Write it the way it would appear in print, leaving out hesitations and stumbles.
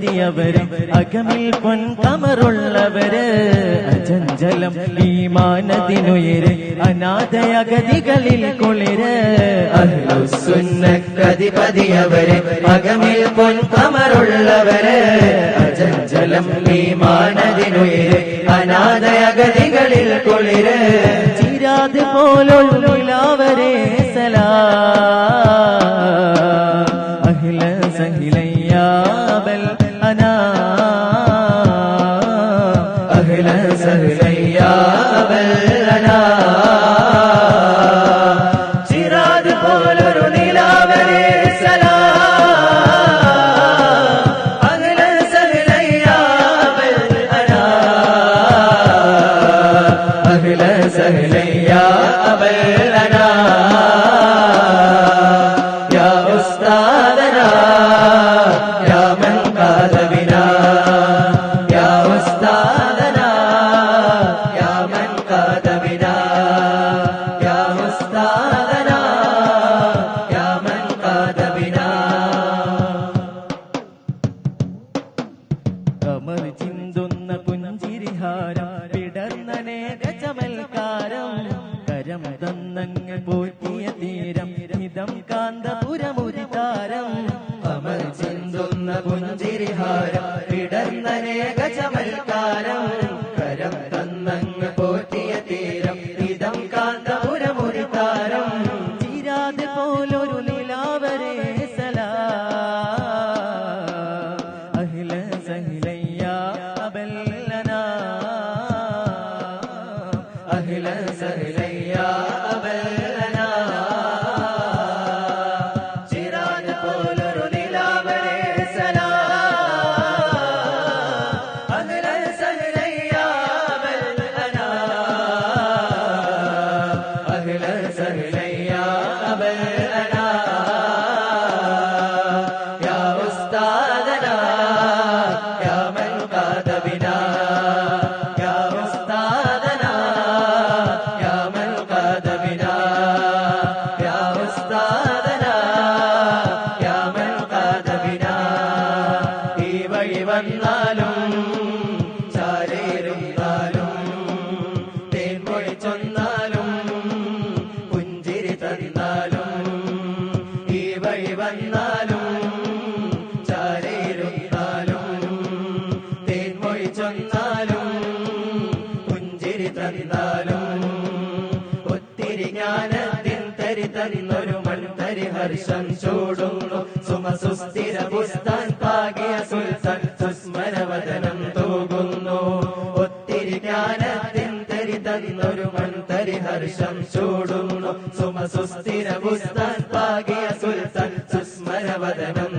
പതിയവര് അകമിൽ പൊൻകമറുള്ളവര് അചഞ്ചലം ഈമാനത്തിനുയര് അനാഥയഗതികളിൽ കുളിര് അഹ്ലുസുന്നക്കധിപതിയവര് അകമിൽ പൊൻകമറുള്ളവര് അചഞ്ചലം ഈമാനത്തിനുയര് അനാഥയഗതികളിൽ കുളിര് ചിരാത് പോലുള്ളവരെ സലാം അഹ്ല സഹ്ലയ്യാബൽ അനാ അഹ്ല സഹ്ലയ്യാബൽ അനാ ചിരാത് പോലൊരു നിലാവരെ സലാം അഹ്ല സഹ്ലയ്യാബൽ അനാ അഹ്ല സഹ്ലയ്യാബൽ അനാ യാ ഉസ്താദനാ യാ മൻ ഖാദ ബിനാ യാ ഉസ്താദനാ യാ മൻ ഖാദ ബിനാ യാ ഉസ്താദനാ യാ മൻ ഖാദ ബിനാ കമർ ചിന്തുന്ന പുഞ്ചിരിഹാരം വിടർന്നനേക ചമൽക്കാരം കരം തന്നങ്ങ് പോറ്റിയ തീരം ഹിതം കാന്തപുരമുരിതാരം കമൽ ചിന്തുന്ന പുഞ്ചിരിഹാരം വിടർന്നനേക ചമൽക്കാരം കരം തന്നങ്ങ് പോറ്റിയ തീരം ഇതം കാന്തപുരമുരിതാരം ചിരാത് പോലൊരു നിലാവരെ സലാം അഹ്ല സഹ്ലയ്യാബൽ അനാ അഹ്ല സഹ്ലയ്യാബൽ അനാ ചിരാത് പോലൊരു നിലാവരെ സലാം അഹ്ല സഹ്ലയ്യാബൽ അനാ അഹ്ല സഹ്ലയ്യാബൽ അനാ യാ ഉസ്താദനാ യാ മൻ ഖാദ ബിനാ യാ ഉസ്താദനാ യാ മൻ ഖാദ ബിനാ യാ ഉസ്താദനാ യാ മൻ ഖാദ ബിനാ ഈ വഴി വന്നാലും ചാരേറുന്നാലും തേൻമൊഴി ചൊന്നാലും പുഞ്ചിരി തന്നാലും ഈ വഴി വന്നാലും ചാരേറുന്നാലും തേൻമൊഴി ചൊന്നാലും പുഞ്ചിരി തന്നാലും ഒത്തിരി ജ്ഞാനത്തിൻ തരി തന്നൊരു മൺതരി ഹർഷം ചൂടുന്നു സുമസുസ്ഥിര പുസ്താൻ പാകിയ സുൽത്താൻ സുസ്മരവദനം തൂകുന്നു ഒത്തിരി ജ്ഞാനത്തിൻ തരി തന്നൊരു മൺതരി ഹർഷം ചൂടുന്നു സുമസുസ്ഥിര പുസ്താൻ പാകിയ സുൽത്താൻ സുസ്മരവദനം